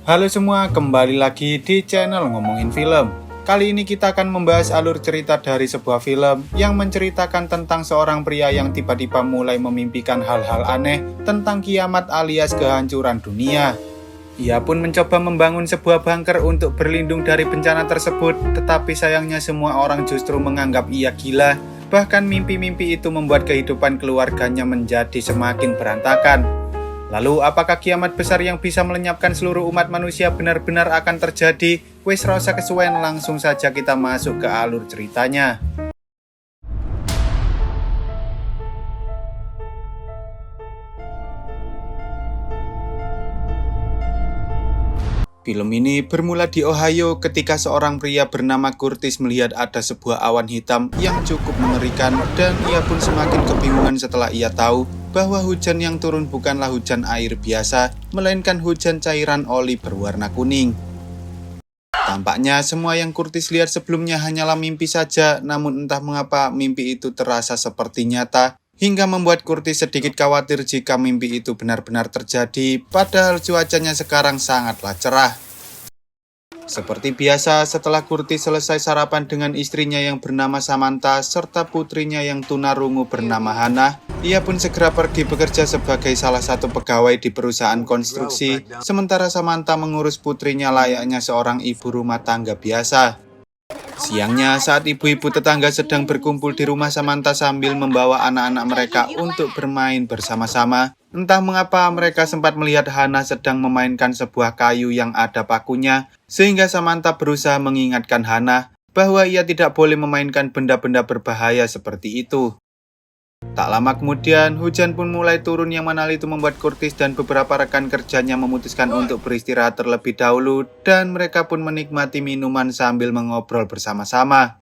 Halo semua, kembali lagi di channel Ngomongin Film. Kali ini kita akan membahas alur cerita dari sebuah film yang menceritakan tentang seorang pria yang tiba-tiba mulai memimpikan hal-hal aneh tentang kiamat alias kehancuran dunia. Ia pun mencoba membangun sebuah bunker untuk berlindung dari bencana tersebut, tetapi sayangnya semua orang justru menganggap ia gila. Bahkan mimpi-mimpi itu membuat kehidupan keluarganya menjadi semakin berantakan. Lalu apakah kiamat besar yang bisa melenyapkan seluruh umat manusia benar-benar akan terjadi? Wes rasa kesuwen, langsung saja kita masuk ke alur ceritanya. Film ini bermula di Ohio ketika seorang pria bernama Curtis melihat ada sebuah awan hitam yang cukup mengerikan dan ia pun semakin kebingungan setelah ia tahu bahwa hujan yang turun bukanlah hujan air biasa, melainkan hujan cairan oli berwarna kuning. Tampaknya semua yang Curtis lihat sebelumnya hanyalah mimpi saja, namun entah mengapa mimpi itu terasa seperti nyata, hingga membuat Curtis sedikit khawatir jika mimpi itu benar-benar terjadi, padahal cuacanya sekarang sangatlah cerah. Seperti biasa, setelah Curtis selesai sarapan dengan istrinya yang bernama Samantha serta putrinya yang tunarungu bernama Hannah, ia pun segera pergi bekerja sebagai salah satu pegawai di perusahaan konstruksi, sementara Samantha mengurus putrinya layaknya seorang ibu rumah tangga biasa. Siangnya, saat ibu-ibu tetangga sedang berkumpul di rumah Samantha sambil membawa anak-anak mereka untuk bermain bersama-sama, entah mengapa mereka sempat melihat Hannah sedang memainkan sebuah kayu yang ada pakunya, sehingga Samantha berusaha mengingatkan Hannah bahwa ia tidak boleh memainkan benda-benda berbahaya seperti itu. Tak lama kemudian, hujan pun mulai turun yang mana itu membuat Curtis dan beberapa rekan kerjanya memutuskan untuk beristirahat terlebih dahulu dan mereka pun menikmati minuman sambil mengobrol bersama-sama.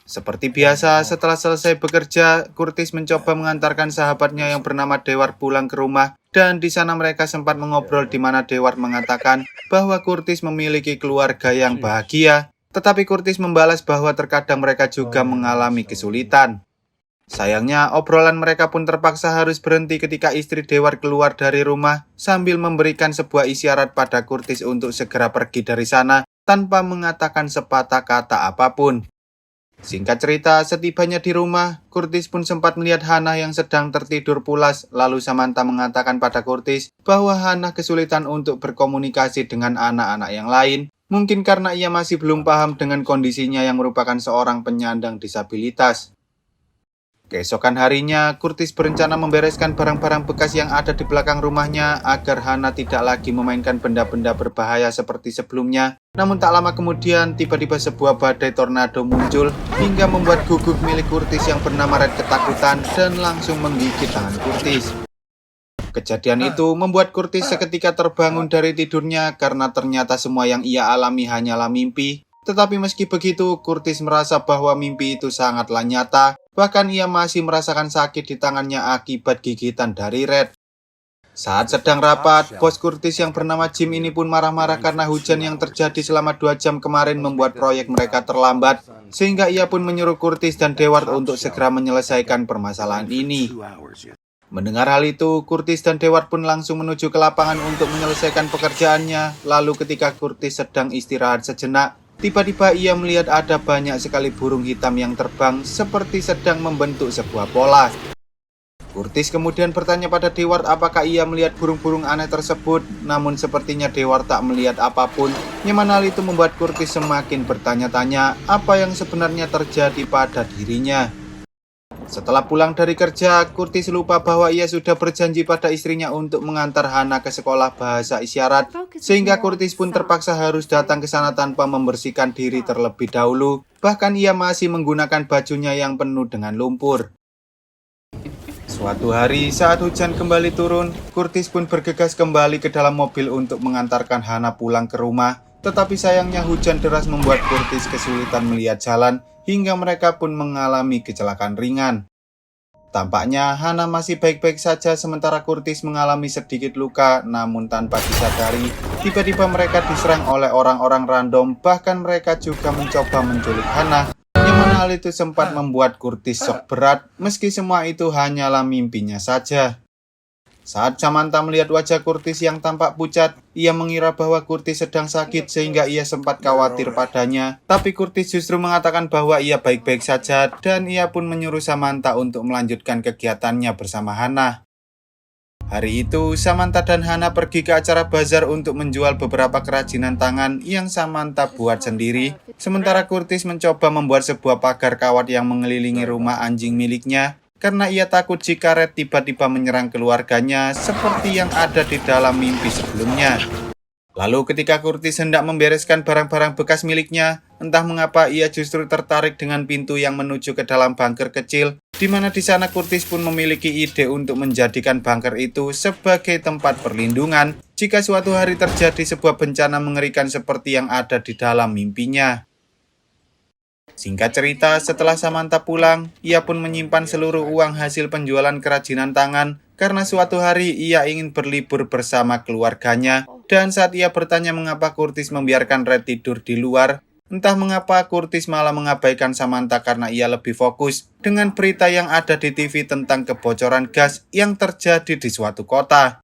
Seperti biasa, setelah selesai bekerja, Curtis mencoba mengantarkan sahabatnya yang bernama Dewar pulang ke rumah dan di sana mereka sempat mengobrol di mana Dewar mengatakan bahwa Curtis memiliki keluarga yang bahagia, tetapi Curtis membalas bahwa terkadang mereka juga mengalami kesulitan. Sayangnya, obrolan mereka pun terpaksa harus berhenti ketika istri Dewar keluar dari rumah sambil memberikan sebuah isyarat pada Curtis untuk segera pergi dari sana tanpa mengatakan sepatah kata apapun. Singkat cerita, setibanya di rumah, Curtis pun sempat melihat Hannah yang sedang tertidur pulas, lalu Samantha mengatakan pada Curtis bahwa Hannah kesulitan untuk berkomunikasi dengan anak-anak yang lain, mungkin karena ia masih belum paham dengan kondisinya yang merupakan seorang penyandang disabilitas. Keesokan harinya, Curtis berencana membereskan barang-barang bekas yang ada di belakang rumahnya agar Hannah tidak lagi memainkan benda-benda berbahaya seperti sebelumnya. Namun tak lama kemudian, tiba-tiba sebuah badai tornado muncul hingga membuat guguk milik Curtis yang bernama Red ketakutan dan langsung menggigit tangan Curtis. Kejadian itu membuat Curtis seketika terbangun dari tidurnya karena ternyata semua yang ia alami hanyalah mimpi. Tetapi meski begitu, Curtis merasa bahwa mimpi itu sangatlah nyata. Bahkan ia masih merasakan sakit di tangannya akibat gigitan dari Red. Saat sedang rapat, bos Curtis yang bernama Jim ini pun marah-marah karena hujan yang terjadi selama 2 jam kemarin membuat proyek mereka terlambat. Sehingga ia pun menyuruh Curtis dan Dewar untuk segera menyelesaikan permasalahan ini. Mendengar hal itu, Curtis dan Dewar pun langsung menuju ke lapangan untuk menyelesaikan pekerjaannya. Lalu ketika Curtis sedang istirahat sejenak, tiba-tiba ia melihat ada banyak sekali burung hitam yang terbang seperti sedang membentuk sebuah pola. Curtis kemudian bertanya pada Dewar apakah ia melihat burung-burung aneh tersebut, namun sepertinya Dewar tak melihat apapun, yang mana hal itu membuat Curtis semakin bertanya-tanya apa yang sebenarnya terjadi pada dirinya. Setelah pulang dari kerja, Curtis lupa bahwa ia sudah berjanji pada istrinya untuk mengantar Hannah ke sekolah bahasa isyarat, sehingga Curtis pun terpaksa harus datang ke sana tanpa membersihkan diri terlebih dahulu. Bahkan ia masih menggunakan bajunya yang penuh dengan lumpur. Suatu hari saat hujan kembali turun, Curtis pun bergegas kembali ke dalam mobil untuk mengantarkan Hannah pulang ke rumah. Tetapi sayangnya hujan deras membuat Curtis kesulitan melihat jalan hingga mereka pun mengalami kecelakaan ringan. Tampaknya Hannah masih baik-baik saja sementara Curtis mengalami sedikit luka, namun tanpa disadari, tiba-tiba mereka diserang oleh orang-orang random, bahkan mereka juga mencoba menculik Hannah, yang mana hal itu sempat membuat Curtis shock berat, meski semua itu hanyalah mimpinya saja. Saat Samantha melihat wajah Curtis yang tampak pucat, ia mengira bahwa Curtis sedang sakit sehingga ia sempat khawatir padanya. Tapi Curtis justru mengatakan bahwa ia baik-baik saja dan ia pun menyuruh Samantha untuk melanjutkan kegiatannya bersama Hannah. Hari itu, Samantha dan Hannah pergi ke acara bazar untuk menjual beberapa kerajinan tangan yang Samantha buat sendiri. Sementara Curtis mencoba membuat sebuah pagar kawat yang mengelilingi rumah anjing miliknya, karena ia takut jika Red tiba-tiba menyerang keluarganya seperti yang ada di dalam mimpi sebelumnya. Lalu ketika Curtis hendak membereskan barang-barang bekas miliknya, entah mengapa ia justru tertarik dengan pintu yang menuju ke dalam bunker kecil, di mana di sana Curtis pun memiliki ide untuk menjadikan bunker itu sebagai tempat perlindungan jika suatu hari terjadi sebuah bencana mengerikan seperti yang ada di dalam mimpinya. Singkat cerita, setelah Samantha pulang, ia pun menyimpan seluruh uang hasil penjualan kerajinan tangan karena suatu hari ia ingin berlibur bersama keluarganya. Dan saat ia bertanya mengapa Curtis membiarkan Red tidur di luar, entah mengapa Curtis malah mengabaikan Samantha karena ia lebih fokus dengan berita yang ada di TV tentang kebocoran gas yang terjadi di suatu kota.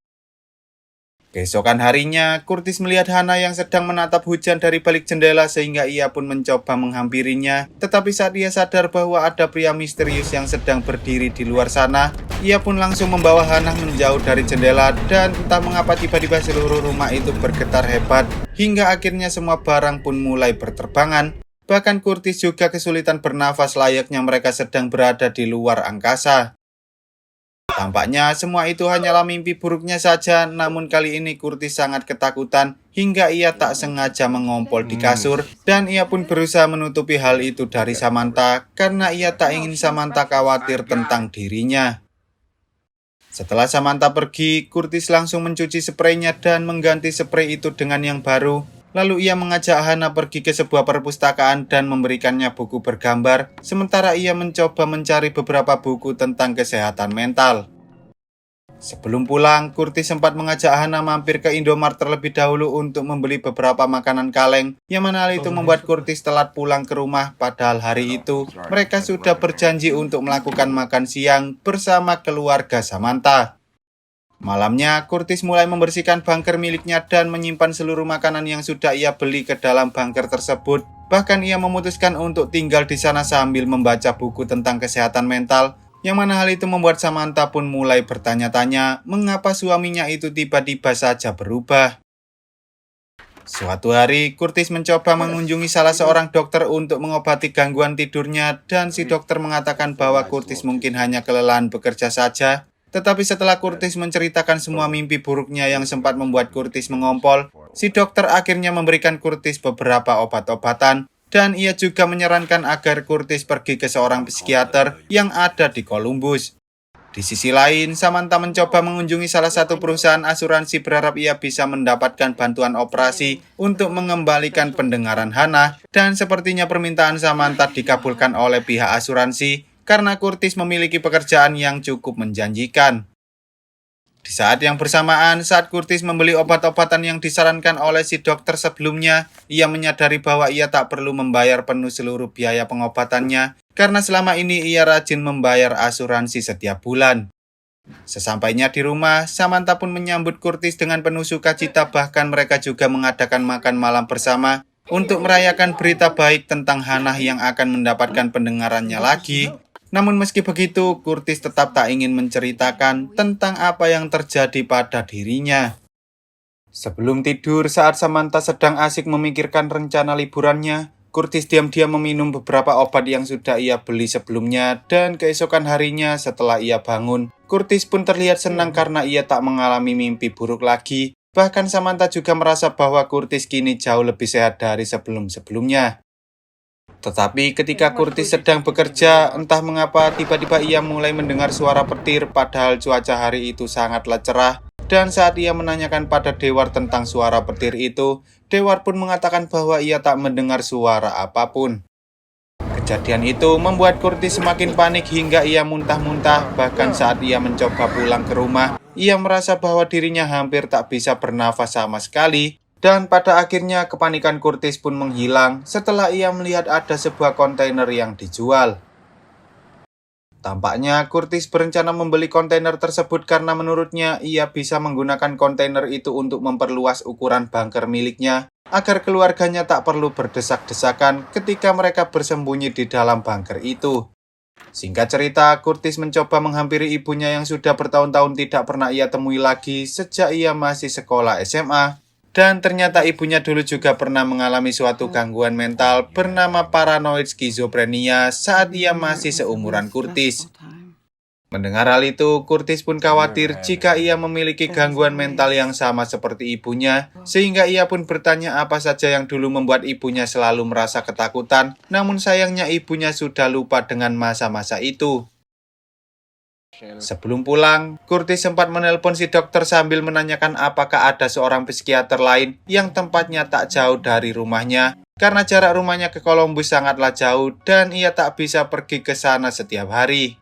Keesokan harinya, Curtis melihat Hannah yang sedang menatap hujan dari balik jendela sehingga ia pun mencoba menghampirinya. Tetapi saat ia sadar bahwa ada pria misterius yang sedang berdiri di luar sana, ia pun langsung membawa Hannah menjauh dari jendela dan entah mengapa tiba-tiba seluruh rumah itu bergetar hebat hingga akhirnya semua barang pun mulai berterbangan. Bahkan Curtis juga kesulitan bernafas layaknya mereka sedang berada di luar angkasa. Tampaknya semua itu hanyalah mimpi buruknya saja, namun kali ini Curtis sangat ketakutan hingga ia tak sengaja mengompol di kasur dan ia pun berusaha menutupi hal itu dari Samantha karena ia tak ingin Samantha khawatir tentang dirinya. Setelah Samantha pergi, Curtis langsung mencuci spraynya dan mengganti spray itu dengan yang baru. Lalu ia mengajak Hannah pergi ke sebuah perpustakaan dan memberikannya buku bergambar, sementara ia mencoba mencari beberapa buku tentang kesehatan mental. Sebelum pulang, Curtis sempat mengajak Hannah mampir ke Indomaret terlebih dahulu untuk membeli beberapa makanan kaleng, yang mana hal itu membuat Curtis telat pulang ke rumah, padahal hari itu mereka sudah berjanji untuk melakukan makan siang bersama keluarga Samantha. Malamnya, Curtis mulai membersihkan bunker miliknya dan menyimpan seluruh makanan yang sudah ia beli ke dalam bunker tersebut. Bahkan ia memutuskan untuk tinggal di sana sambil membaca buku tentang kesehatan mental, yang mana hal itu membuat Samantha pun mulai bertanya-tanya mengapa suaminya itu tiba-tiba saja berubah. Suatu hari, Curtis mencoba mengunjungi salah seorang dokter untuk mengobati gangguan tidurnya dan si dokter mengatakan bahwa Curtis mungkin hanya kelelahan bekerja saja. Tetapi setelah Curtis menceritakan semua mimpi buruknya yang sempat membuat Curtis mengompol, si dokter akhirnya memberikan Curtis beberapa obat-obatan dan ia juga menyarankan agar Curtis pergi ke seorang psikiater yang ada di Columbus. Di sisi lain, Samantha mencoba mengunjungi salah satu perusahaan asuransi berharap ia bisa mendapatkan bantuan operasi untuk mengembalikan pendengaran Hannah dan sepertinya permintaan Samantha dikabulkan oleh pihak asuransi karena Curtis memiliki pekerjaan yang cukup menjanjikan. Di saat yang bersamaan, saat Curtis membeli obat-obatan yang disarankan oleh si dokter sebelumnya, ia menyadari bahwa ia tak perlu membayar penuh seluruh biaya pengobatannya, karena selama ini ia rajin membayar asuransi setiap bulan. Sesampainya di rumah, Samantha pun menyambut Curtis dengan penuh sukacita, bahkan mereka juga mengadakan makan malam bersama untuk merayakan berita baik tentang Hannah yang akan mendapatkan pendengarannya lagi. Namun meski begitu, Curtis tetap tak ingin menceritakan tentang apa yang terjadi pada dirinya. Sebelum tidur, saat Samantha sedang asik memikirkan rencana liburannya, Curtis diam-diam meminum beberapa obat yang sudah ia beli sebelumnya dan keesokan harinya setelah ia bangun, Curtis pun terlihat senang karena ia tak mengalami mimpi buruk lagi. Bahkan Samantha juga merasa bahwa Curtis kini jauh lebih sehat dari sebelum-sebelumnya. Tetapi ketika Curtis sedang bekerja, entah mengapa tiba-tiba ia mulai mendengar suara petir padahal cuaca hari itu sangatlah cerah. Dan saat ia menanyakan pada Dewar tentang suara petir itu, Dewar pun mengatakan bahwa ia tak mendengar suara apapun. Kejadian itu membuat Curtis semakin panik hingga ia muntah-muntah. Bahkan saat ia mencoba pulang ke rumah, ia merasa bahwa dirinya hampir tak bisa bernafas sama sekali. Dan pada akhirnya kepanikan Curtis pun menghilang setelah ia melihat ada sebuah kontainer yang dijual. Tampaknya Curtis berencana membeli kontainer tersebut karena menurutnya ia bisa menggunakan kontainer itu untuk memperluas ukuran bunker miliknya agar keluarganya tak perlu berdesak-desakan ketika mereka bersembunyi di dalam bunker itu. Singkat cerita, Curtis mencoba menghampiri ibunya yang sudah bertahun-tahun tidak pernah ia temui lagi sejak ia masih sekolah SMA. Dan ternyata ibunya dulu juga pernah mengalami suatu gangguan mental bernama paranoid skizofrenia saat ia masih seumuran Curtis. Mendengar hal itu, Curtis pun khawatir jika ia memiliki gangguan mental yang sama seperti ibunya, sehingga ia pun bertanya apa saja yang dulu membuat ibunya selalu merasa ketakutan, namun sayangnya ibunya sudah lupa dengan masa-masa itu. Sebelum pulang, Curtis sempat menelpon si dokter sambil menanyakan apakah ada seorang psikiater lain yang tempatnya tak jauh dari rumahnya, karena jarak rumahnya ke Columbus sangatlah jauh dan ia tak bisa pergi ke sana setiap hari.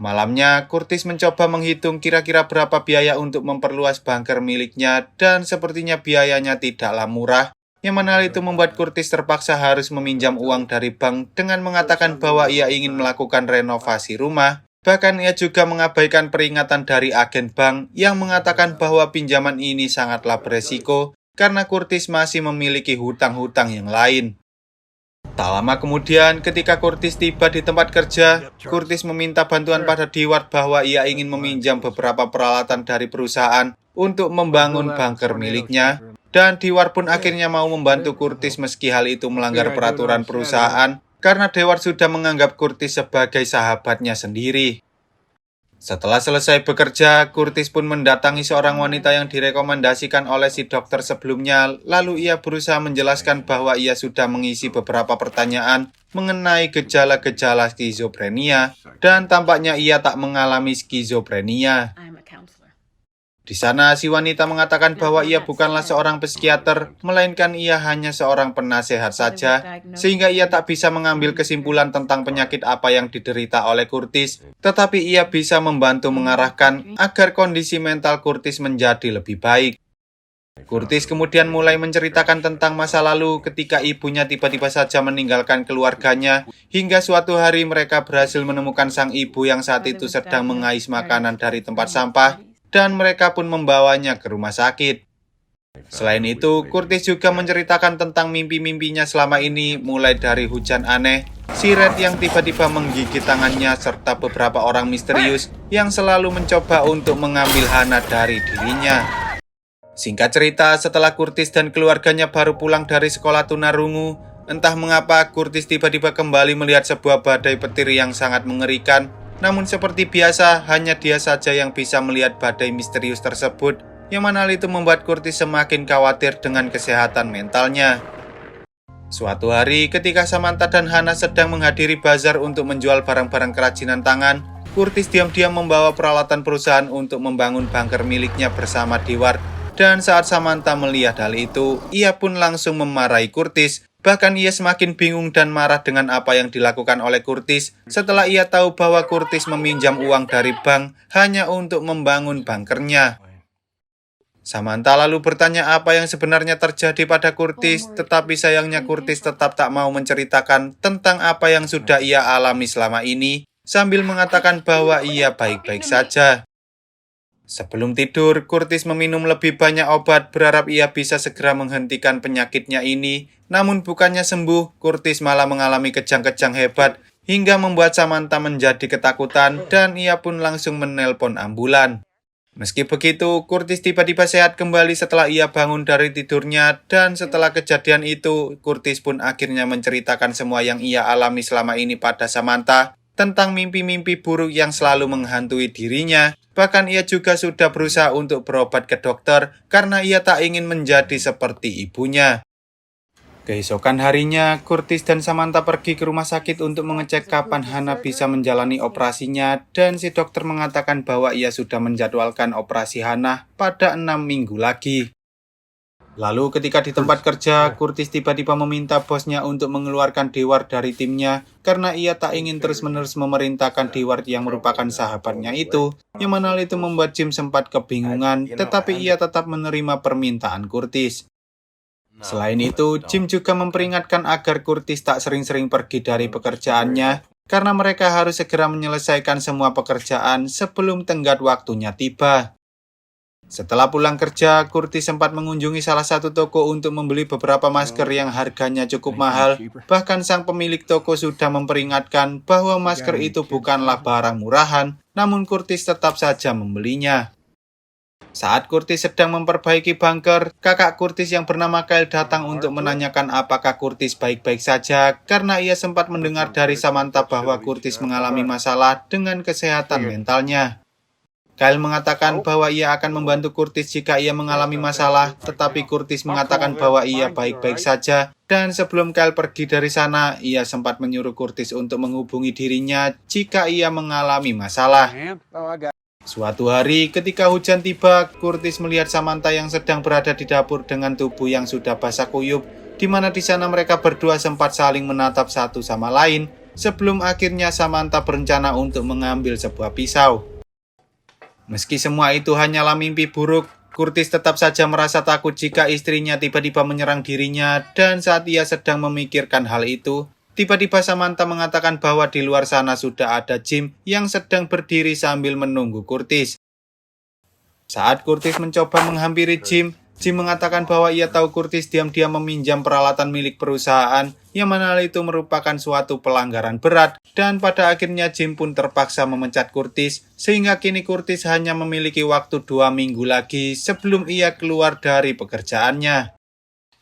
Malamnya, Curtis mencoba menghitung kira-kira berapa biaya untuk memperluas bunker miliknya dan sepertinya biayanya tidaklah murah, yang mana hal itu membuat Curtis terpaksa harus meminjam uang dari bank dengan mengatakan bahwa ia ingin melakukan renovasi rumah. Bahkan ia juga mengabaikan peringatan dari agen bank yang mengatakan bahwa pinjaman ini sangatlah beresiko karena Curtis masih memiliki hutang-hutang yang lain. Tak lama kemudian, ketika Curtis tiba di tempat kerja, Curtis meminta bantuan pada Dewar bahwa ia ingin meminjam beberapa peralatan dari perusahaan untuk membangun bunker miliknya, dan Dewar pun akhirnya mau membantu Curtis meski hal itu melanggar peraturan perusahaan, karena Dewar sudah menganggap Curtis sebagai sahabatnya sendiri. Setelah selesai bekerja, Curtis pun mendatangi seorang wanita yang direkomendasikan oleh si dokter sebelumnya, lalu ia berusaha menjelaskan bahwa ia sudah mengisi beberapa pertanyaan mengenai gejala-gejala skizofrenia, dan tampaknya ia tak mengalami skizofrenia. Di sana, si wanita mengatakan bahwa ia bukanlah seorang psikiater, melainkan ia hanya seorang penasehat saja, sehingga ia tak bisa mengambil kesimpulan tentang penyakit apa yang diderita oleh Curtis, tetapi ia bisa membantu mengarahkan agar kondisi mental Curtis menjadi lebih baik. Curtis kemudian mulai menceritakan tentang masa lalu ketika ibunya tiba-tiba saja meninggalkan keluarganya, hingga suatu hari mereka berhasil menemukan sang ibu yang saat itu sedang mengais makanan dari tempat sampah, dan mereka pun membawanya ke rumah sakit. Selain itu, Curtis juga menceritakan tentang mimpi-mimpinya selama ini, mulai dari hujan aneh, siret yang tiba-tiba menggigit tangannya, serta beberapa orang misterius yang selalu mencoba untuk mengambil Hana dari dirinya. Singkat cerita, setelah Curtis dan keluarganya baru pulang dari sekolah tunarungu, entah mengapa Curtis tiba-tiba kembali melihat sebuah badai petir yang sangat mengerikan. Namun seperti biasa, hanya dia saja yang bisa melihat badai misterius tersebut, yang mana hal itu membuat Curtis semakin khawatir dengan kesehatan mentalnya. Suatu hari, ketika Samantha dan Hana sedang menghadiri bazar untuk menjual barang-barang kerajinan tangan, Curtis diam-diam membawa peralatan perusahaan untuk membangun bunker miliknya bersama Dewar. Dan saat Samantha melihat hal itu, ia pun langsung memarahi Curtis. Bahkan ia semakin bingung dan marah dengan apa yang dilakukan oleh Curtis setelah ia tahu bahwa Curtis meminjam uang dari bank hanya untuk membangun bunkernya. Samantha lalu bertanya apa yang sebenarnya terjadi pada Curtis, tetapi sayangnya Curtis tetap tak mau menceritakan tentang apa yang sudah ia alami selama ini, sambil mengatakan bahwa ia baik-baik saja. Sebelum tidur, Curtis meminum lebih banyak obat berharap ia bisa segera menghentikan penyakitnya ini. Namun bukannya sembuh, Curtis malah mengalami kejang-kejang hebat hingga membuat Samantha menjadi ketakutan dan ia pun langsung menelpon ambulan. Meski begitu, Curtis tiba-tiba sehat kembali setelah ia bangun dari tidurnya dan setelah kejadian itu, Curtis pun akhirnya menceritakan semua yang ia alami selama ini pada Samantha tentang mimpi-mimpi buruk yang selalu menghantui dirinya. Bahkan ia juga sudah berusaha untuk berobat ke dokter karena ia tak ingin menjadi seperti ibunya. Keesokan harinya, Curtis dan Samantha pergi ke rumah sakit untuk mengecek kapan Hana bisa menjalani operasinya dan si dokter mengatakan bahwa ia sudah menjadwalkan operasi Hana pada 6 minggu lagi. Lalu ketika di tempat kerja, Curtis tiba-tiba meminta bosnya untuk mengeluarkan Dewar dari timnya karena ia tak ingin terus-menerus memerintahkan Dewar yang merupakan sahabatnya itu, yang mana hal itu membuat Jim sempat kebingungan, tetapi ia tetap menerima permintaan Curtis. Selain itu, Jim juga memperingatkan agar Curtis tak sering-sering pergi dari pekerjaannya, karena mereka harus segera menyelesaikan semua pekerjaan sebelum tenggat waktunya tiba. Setelah pulang kerja, Curtis sempat mengunjungi salah satu toko untuk membeli beberapa masker yang harganya cukup mahal. Bahkan sang pemilik toko sudah memperingatkan bahwa masker itu bukanlah barang murahan, namun Curtis tetap saja membelinya. Saat Curtis sedang memperbaiki bunker, kakak Curtis yang bernama Kyle datang untuk menanyakan apakah Curtis baik-baik saja karena ia sempat mendengar dari Samantha bahwa Curtis mengalami masalah dengan kesehatan mentalnya. Kyle mengatakan bahwa ia akan membantu Curtis jika ia mengalami masalah, tetapi Curtis mengatakan bahwa ia baik-baik saja, dan sebelum Kyle pergi dari sana, ia sempat menyuruh Curtis untuk menghubungi dirinya jika ia mengalami masalah. Suatu hari, ketika hujan tiba, Curtis melihat Samantha yang sedang berada di dapur dengan tubuh yang sudah basah kuyup, di mana di sana mereka berdua sempat saling menatap satu sama lain, sebelum akhirnya Samantha berencana untuk mengambil sebuah pisau. Meski semua itu hanyalah mimpi buruk, Curtis tetap saja merasa takut jika istrinya tiba-tiba menyerang dirinya, dan saat ia sedang memikirkan hal itu, tiba-tiba Samantha mengatakan bahwa di luar sana sudah ada Jim yang sedang berdiri sambil menunggu Curtis. Saat Curtis mencoba menghampiri Jim mengatakan bahwa ia tahu Curtis diam-diam meminjam peralatan milik perusahaan, yang mana hal itu merupakan suatu pelanggaran berat, dan pada akhirnya Jim pun terpaksa memecat Curtis, sehingga kini Curtis hanya memiliki waktu 2 minggu lagi sebelum ia keluar dari pekerjaannya.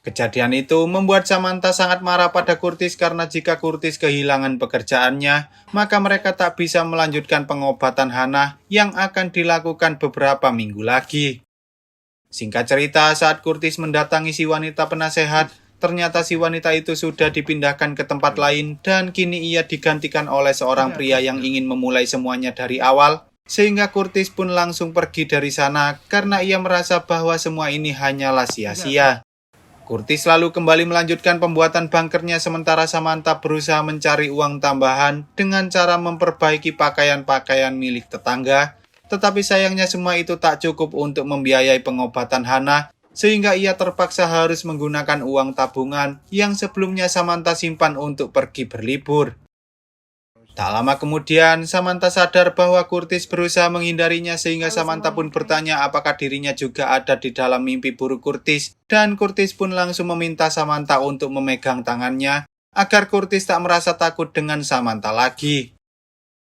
Kejadian itu membuat Samantha sangat marah pada Curtis karena jika Curtis kehilangan pekerjaannya, maka mereka tak bisa melanjutkan pengobatan Hannah yang akan dilakukan beberapa minggu lagi. Singkat cerita, saat Curtis mendatangi si wanita penasehat, ternyata si wanita itu sudah dipindahkan ke tempat lain dan kini ia digantikan oleh seorang pria yang ingin memulai semuanya dari awal, sehingga Curtis pun langsung pergi dari sana karena ia merasa bahwa semua ini hanyalah sia-sia. Curtis lalu kembali melanjutkan pembuatan bunkernya sementara Samantha berusaha mencari uang tambahan dengan cara memperbaiki pakaian-pakaian milik tetangga. Tetapi sayangnya semua itu tak cukup untuk membiayai pengobatan Hannah, sehingga ia terpaksa harus menggunakan uang tabungan yang sebelumnya Samantha simpan untuk pergi berlibur. Tak lama kemudian, Samantha sadar bahwa Curtis berusaha menghindarinya sehingga Samantha pun bertanya apakah dirinya juga ada di dalam mimpi buruk Curtis, dan Curtis pun langsung meminta Samantha untuk memegang tangannya agar Curtis tak merasa takut dengan Samantha lagi.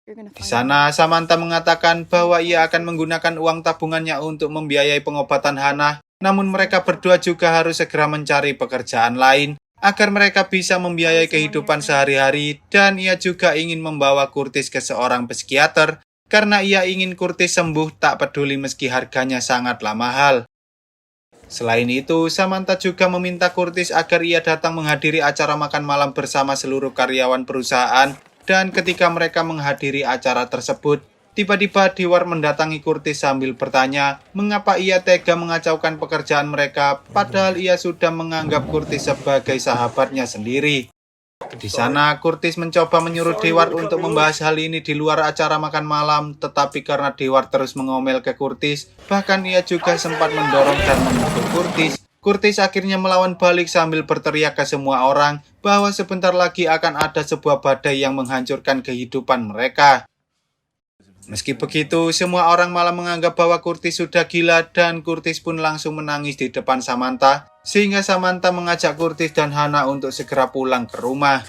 Di sana, Samantha mengatakan bahwa ia akan menggunakan uang tabungannya untuk membiayai pengobatan Hannah, namun mereka berdua juga harus segera mencari pekerjaan lain agar mereka bisa membiayai kehidupan sehari-hari, dan ia juga ingin membawa Curtis ke seorang psikiater karena ia ingin Curtis sembuh tak peduli meski harganya sangatlah mahal. Selain itu, Samantha juga meminta Curtis agar ia datang menghadiri acara makan malam bersama seluruh karyawan perusahaan. Dan ketika mereka menghadiri acara tersebut, tiba-tiba Dewar mendatangi Curtis sambil bertanya mengapa ia tega mengacaukan pekerjaan mereka padahal ia sudah menganggap Curtis sebagai sahabatnya sendiri. Di sana, Curtis mencoba menyuruh Dewar untuk membahas hal ini di luar acara makan malam, tetapi karena Dewar terus mengomel ke Curtis, bahkan ia juga sempat mendorong dan memukul Curtis akhirnya melawan balik sambil berteriak ke semua orang bahwa sebentar lagi akan ada sebuah badai yang menghancurkan kehidupan mereka. Meski begitu, semua orang malah menganggap bahwa Curtis sudah gila dan Curtis pun langsung menangis di depan Samantha, sehingga Samantha mengajak Curtis dan Hannah untuk segera pulang ke rumah.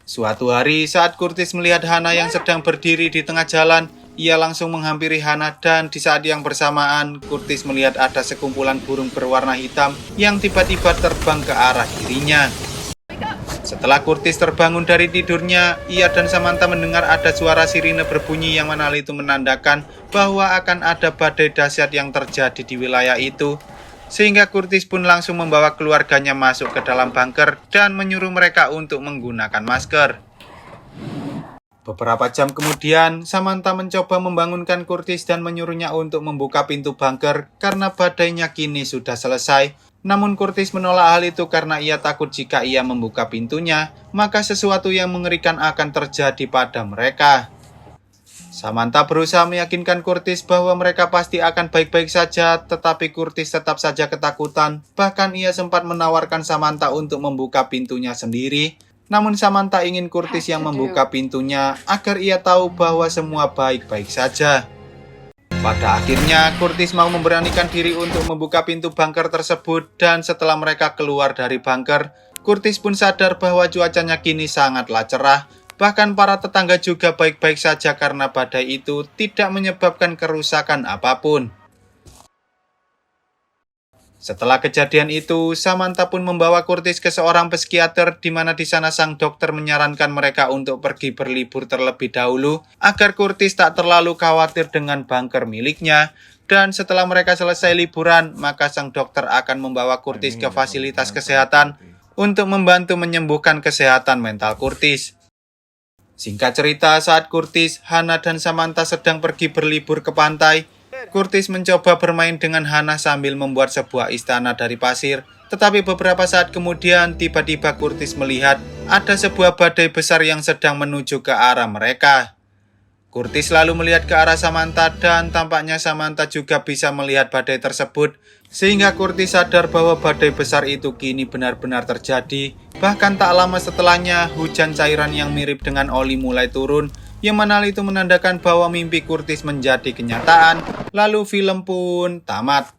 Suatu hari, saat Curtis melihat Hannah yang sedang berdiri di tengah jalan, ia langsung menghampiri Hannah dan di saat yang bersamaan, Curtis melihat ada sekumpulan burung berwarna hitam yang tiba-tiba terbang ke arah dirinya. Setelah Curtis terbangun dari tidurnya, ia dan Samantha mendengar ada suara sirine berbunyi yang mana itu menandakan bahwa akan ada badai dahsyat yang terjadi di wilayah itu. Sehingga Curtis pun langsung membawa keluarganya masuk ke dalam bunker dan menyuruh mereka untuk menggunakan masker. Beberapa jam kemudian, Samantha mencoba membangunkan Curtis dan menyuruhnya untuk membuka pintu bunker karena badainya kini sudah selesai. Namun Curtis menolak hal itu karena ia takut jika ia membuka pintunya, maka sesuatu yang mengerikan akan terjadi pada mereka. Samantha berusaha meyakinkan Curtis bahwa mereka pasti akan baik-baik saja, tetapi Curtis tetap saja ketakutan. Bahkan ia sempat menawarkan Samantha untuk membuka pintunya sendiri. Namun Samantha ingin Curtis yang membuka pintunya agar ia tahu bahwa semua baik-baik saja. Pada akhirnya, Curtis mau memberanikan diri untuk membuka pintu bunker tersebut dan setelah mereka keluar dari bunker, Curtis pun sadar bahwa cuacanya kini sangatlah cerah. Bahkan para tetangga juga baik-baik saja karena badai itu tidak menyebabkan kerusakan apapun. Setelah kejadian itu, Samantha pun membawa Curtis ke seorang psikiater di mana di sana sang dokter menyarankan mereka untuk pergi berlibur terlebih dahulu agar Curtis tak terlalu khawatir dengan bunker miliknya. Dan setelah mereka selesai liburan, maka sang dokter akan membawa Curtis ke fasilitas kesehatan untuk membantu menyembuhkan kesehatan mental Curtis. Singkat cerita, saat Curtis, Hannah, dan Samantha sedang pergi berlibur ke pantai, Curtis mencoba bermain dengan Hannah sambil membuat sebuah istana dari pasir. Tetapi beberapa saat kemudian, tiba-tiba Curtis melihat ada sebuah badai besar yang sedang menuju ke arah mereka. Curtis lalu melihat ke arah Samantha dan tampaknya Samantha juga bisa melihat badai tersebut. Sehingga Curtis sadar bahwa badai besar itu kini benar-benar terjadi. Bahkan tak lama setelahnya, hujan cairan yang mirip dengan oli mulai turun. Yang mana itu menandakan bahwa mimpi Curtis menjadi kenyataan. Lalu film pun tamat.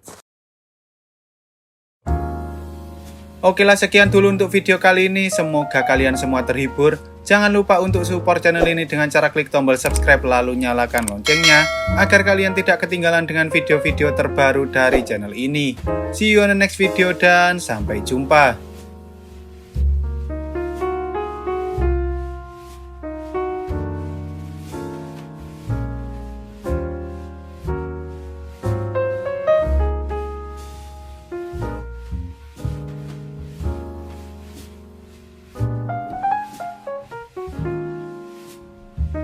Oke lah, sekian dulu untuk video kali ini. Semoga kalian semua terhibur. Jangan lupa untuk support channel ini dengan cara klik tombol subscribe lalu nyalakan loncengnya agar kalian tidak ketinggalan dengan video-video terbaru dari channel ini. See you on the next video dan sampai jumpa.